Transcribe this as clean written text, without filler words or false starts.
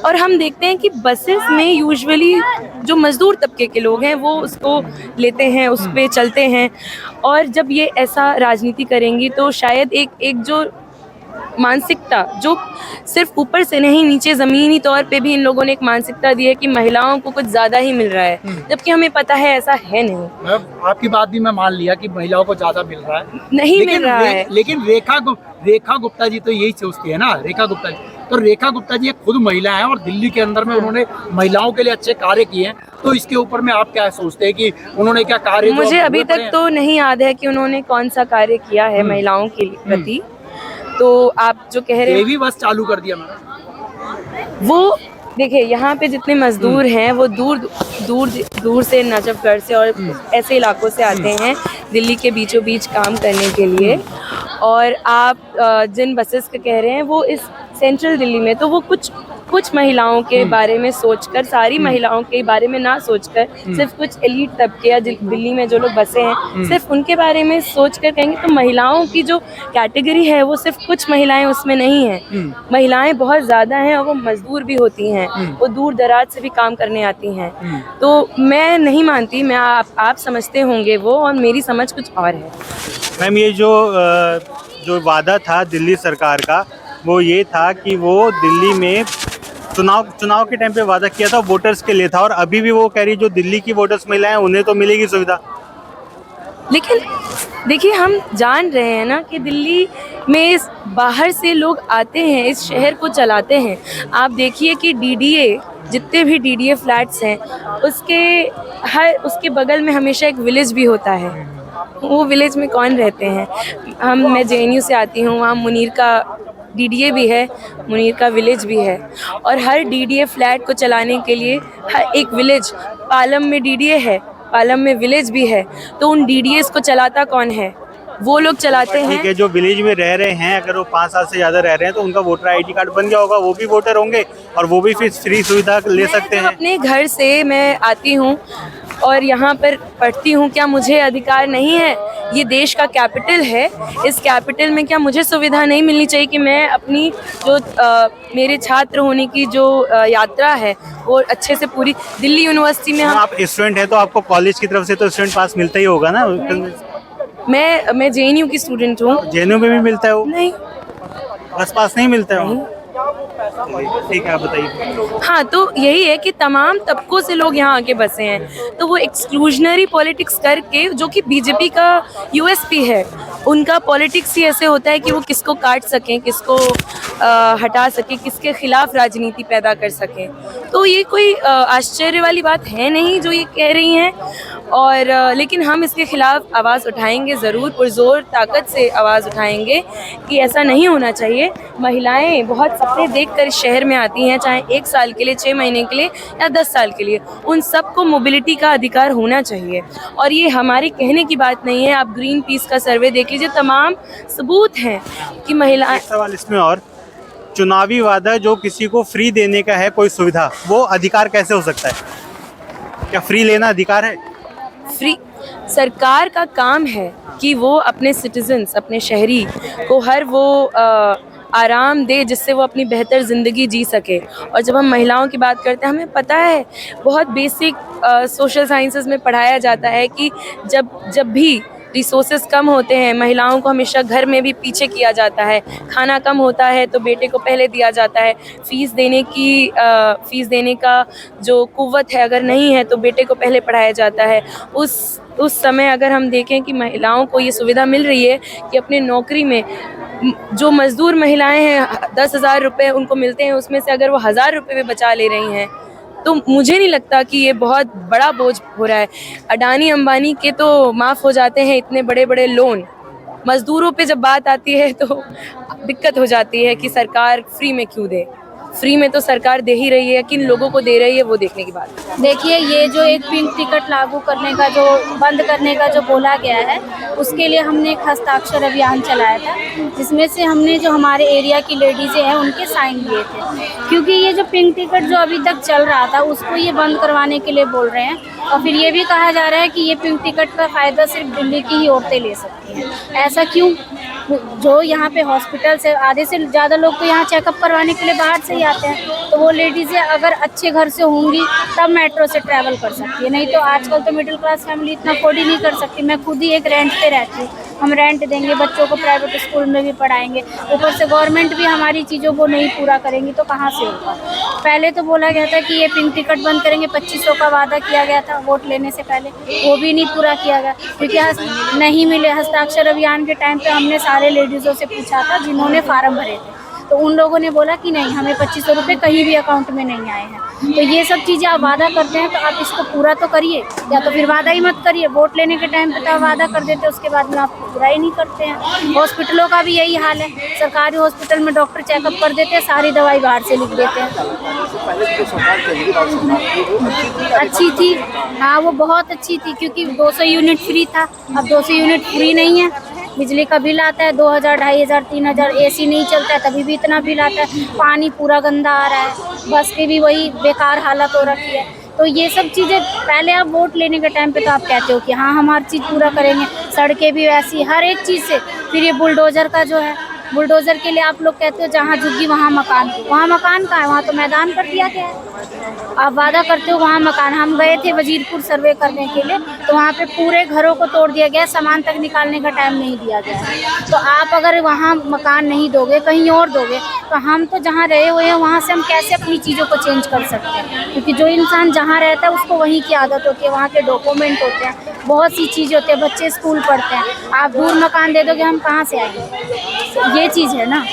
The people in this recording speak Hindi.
और हम देखते हैं कि बसेस में यूजुअली जो मजदूर तबके के लोग हैं वो उसको लेते हैं, उस पे चलते हैं। और जब ये ऐसा राजनीति करेंगी तो शायद एक जो मानसिकता जो सिर्फ ऊपर से नहीं, नीचे ज़मीनी तौर पे भी इन लोगों ने एक मानसिकता दी है कि महिलाओं को कुछ ज़्यादा ही मिल रहा है, जबकि हमें पता है ऐसा है नहीं। मैं आपकी बात भी मैं मान लिया कि महिलाओं को ज्यादा मिल रहा है, नहीं मिल रहा है। लेकिन रेखा गुप्ता जी तो यही सोचती है ना, रेखा गुप्ता जी तो रेखा गुप्ता जी खुद महिला हैं और दिल्ली के अंदर में उन्होंने महिलाओं के लिए अच्छे कार्य किए हैं। तो इसके ऊपर में आप क्या सोचते हैं कि उन्होंने क्या कार्य? मुझे अभी तक तो नहीं याद है कि उन्होंने कौन सा कार्य किया है महिलाओं के प्रति। तो आप जो कह रहे हैं भी बस चालू कर दिया मैंने, वो देखिए, यहाँ पे जितने मजदूर हैं वो दूर दूर दूर से, नजफगढ़ से और ऐसे इलाकों से आते हैं दिल्ली के बीचों बीच काम करने के लिए। और आप जिन बसेस के कह रहे हैं वो इस सेंट्रल दिल्ली में, तो वो कुछ महिलाओं के बारे में सोचकर, सारी महिलाओं के बारे में ना सोचकर, सिर्फ कुछ एलीट तबके या दिल्ली में जो लोग बसे हैं सिर्फ उनके बारे में सोचकर कहेंगे तो महिलाओं की जो कैटेगरी है वो सिर्फ कुछ महिलाएं उसमें नहीं हैं। महिलाएं बहुत ज़्यादा हैं और वो मजदूर भी होती हैं, वो दूर दराज से भी काम करने आती हैं। तो मैं नहीं मानती, मैं आप समझते होंगे वो, और मेरी समझ कुछ और है। मैम, ये जो वादा था दिल्ली सरकार का वो ये था कि वो दिल्ली में चुनाव के टाइम पे वादा किया था, वोटर्स के लिए था, और अभी भी वो कह रही जो दिल्ली की वोटर्स महिलाएं उन्हें तो मिलेगी सुविधा। लेकिन देखिए, हम जान रहे हैं ना कि दिल्ली में बाहर से लोग आते हैं, इस शहर को चलाते हैं। आप देखिए कि डीडीए, जितने भी डीडीए फ्लैट्स हैं उसके बगल में हमेशा एक विलेज भी होता है। वो विलेज में कौन रहते हैं? मैं जेएनयू से आती हूँ, वहाँ मुनीर का डीडीए भी है, मुनीर का विलेज भी है। और हर डीडीए फ्लैट को चलाने के लिए हर एक विलेज, पालम में डीडीए है, पालम में विलेज भी है, तो उन डीडीएस को चलाता कौन है? वो लोग चलाते हैं। ठीक है, जो विलेज में रह रहे हैं, अगर वो 5 साल से ज़्यादा रह रहे हैं तो उनका वोटर आईडी कार्ड बन गया होगा, वो भी वोटर होंगे और वो भी फिर फ्री सुविधा ले सकते हैं। अपने घर से मैं आती हूँ और यहाँ पर पढ़ती हूँ, क्या मुझे अधिकार नहीं है? ये देश का कैपिटल है, इस कैपिटल में क्या मुझे सुविधा नहीं मिलनी चाहिए कि मैं अपनी जो मेरे छात्र होने की जो यात्रा है वो अच्छे से पूरी? दिल्ली यूनिवर्सिटी में आप स्टूडेंट हैं तो आपको कॉलेज की तरफ से तो स्टूडेंट पास मिलता ही होगा ना? मैं जेएनयू की स्टूडेंट हूँ। जेएनयू में भी मिलता है वो? नहीं, बस पास नहीं मिलता है। ठीक है, बताइए। हाँ, तो यही है कि तमाम तबकों से लोग यहाँ आके बसे हैं, तो वो एक्सक्लूजनरी पॉलिटिक्स करके, जो कि बीजेपी का यूएसपी है, उनका पॉलिटिक्स ही ऐसे होता है कि वो किसको काट सकें, किसको हटा सकें, किसके खिलाफ राजनीति पैदा कर सकें। तो ये कोई आश्चर्य वाली बात है नहीं जो ये कह रही हैं। और लेकिन हम इसके खिलाफ आवाज़ उठाएंगे, ज़रूर पुरजोर ताकत से आवाज़ उठाएंगे कि ऐसा नहीं होना चाहिए। महिलाएं बहुत सपने देखकर इस शहर में आती हैं, चाहे 1 साल के लिए, 6 महीने के लिए या 10 साल के लिए। उन सबको मोबिलिटी का अधिकार होना चाहिए और ये हमारे कहने की बात नहीं है। आप ग्रीन पीस का सर्वे देख लीजिए, तमाम सबूत हैं कि महिलाएं। सवाल इसमें और, चुनावी वादा जो किसी को फ्री देने का है कोई सुविधा, वो अधिकार कैसे हो सकता है? क्या फ्री लेना अधिकार है? फ्री सरकार का काम है कि वो अपने सिटीजन्स, अपने शहरी को हर वो आराम दे जिससे वो अपनी बेहतर ज़िंदगी जी सके। और जब हम महिलाओं की बात करते हैं, हमें पता है, बहुत बेसिक सोशल साइंसेस में पढ़ाया जाता है कि जब भी रिसोर्सेज कम होते हैं, महिलाओं को हमेशा घर में भी पीछे किया जाता है। खाना कम होता है तो बेटे को पहले दिया जाता है। फ़ीस देने का जो कुव्वत है अगर नहीं है तो बेटे को पहले पढ़ाया जाता है। उस समय अगर हम देखें कि महिलाओं को ये सुविधा मिल रही है कि अपने नौकरी में जो मज़दूर महिलाएं हैं 10,000 रुपये उनको मिलते हैं, उसमें से अगर वो 1,000 रुपये भी बचा ले रही हैं तो मुझे नहीं लगता कि ये बहुत बड़ा बोझ हो रहा है। अडानी अंबानी के तो माफ़ हो जाते हैं इतने बड़े बड़े लोन, मज़दूरों पे जब बात आती है तो दिक्कत हो जाती है कि सरकार फ्री में क्यों दे। फ्री में तो सरकार दे ही रही है, किन लोगों को दे रही है वो देखने की बात है। देखिए, ये जो एक पिंक टिकट लागू करने का, जो बंद करने का जो बोला गया है, उसके लिए हमने एक हस्ताक्षर अभियान चलाया था, जिसमें से हमने जो हमारे एरिया की लेडीज़ें हैं उनके साइन लिए थे। क्योंकि ये जो पिंक टिकट जो अभी तक चल रहा था उसको ये बंद करवाने के लिए बोल रहे हैं। और फिर ये भी कहा जा रहा है कि ये पिंक टिकट का फ़ायदा सिर्फ दिल्ली की ही औरतें ले सकती हैं। ऐसा क्यों? जो यहाँ पे हॉस्पिटल से आधे से ज़्यादा लोग तो यहाँ चेकअप करवाने के लिए बाहर से ही आते हैं, तो वो लेडीज़ें अगर अच्छे घर से होंगी तब मेट्रो से ट्रैवल कर सकती है, नहीं तो आजकल तो मिडिल क्लास फैमिली इतना अफोर्ड ही नहीं कर सकती। मैं खुद ही एक रेंट पे रहती हूँ, हम रेंट देंगे, बच्चों को प्राइवेट स्कूल में भी पढ़ाएंगे, ऊपर से गवर्नमेंट भी हमारी चीज़ों को नहीं पूरा करेंगी तो कहाँ से होगा। पहले तो बोला गया था कि ये पिंक टिकट बंद करेंगे, 2500 का वादा किया गया था वोट लेने से पहले, वो भी नहीं पूरा किया गया क्योंकि नहीं मिले। हस्ताक्षर अभियान के टाइम पे हमने सारे लेडीज़ों से पूछा था जिन्होंने फार्म भरे थे, तो उन लोगों ने बोला कि नहीं, हमें 2500 रुपये कहीं भी अकाउंट में नहीं आए हैं। तो ये सब चीज़ें आप वादा करते हैं तो आप इसको पूरा तो करिए, या तो फिर वादा ही मत करिए। वोट लेने के टाइम पे तो आप वादा कर देते हैं, उसके बाद में आप पूरा ही नहीं करते हैं। हॉस्पिटलों का भी यही हाल है, सरकारी हॉस्पिटल में डॉक्टर चेकअप कर देते हैं, सारी दवाई बाहर से लिख देते हैं। अच्छी थी, हाँ वो बहुत अच्छी थी क्योंकि 200 यूनिट फ्री था, अब 200 यूनिट फ्री नहीं है। बिजली का बिल आता है 2000, 2500, 3000, एसी नहीं चलता है तभी भी इतना बिल आता है, पानी पूरा गंदा आ रहा है, बस की भी वही बेकार हालत हो रखी है। तो ये सब चीज़ें पहले आप वोट लेने के टाइम पे तो आप कहते हो कि हाँ हम हर चीज़ पूरा करेंगे, सड़कें भी वैसी, हर एक चीज़ से। फिर ये बुलडोज़र का जो है, बुलडोज़र के लिए आप लोग कहते हो जहाँ झुग्गी वहाँ मकान कहाँ है, वहाँ तो मैदान कर दिया गया है। आप वादा करते हो वहाँ मकान, हम गए थे वजीरपुर सर्वे करने के लिए तो वहाँ पे पूरे घरों को तोड़ दिया गया, सामान तक निकालने का टाइम नहीं दिया गया है। तो आप अगर वहाँ मकान नहीं दोगे, कहीं और दोगे, तो हम तो जहाँ रहे हुए हैं वहाँ से हम कैसे अपनी चीज़ों को चेंज कर सकते हैं, क्योंकि जो इंसान जहाँ रहता है उसको वहीं की आदत होती है, वहाँ के डॉक्यूमेंट होते हैं, बहुत सी चीज़ें होती है, बच्चे स्कूल पढ़ते हैं। आप दूर मकान दे दोगे, हम कहाँ से आएंगे, ये चीज़ है ना।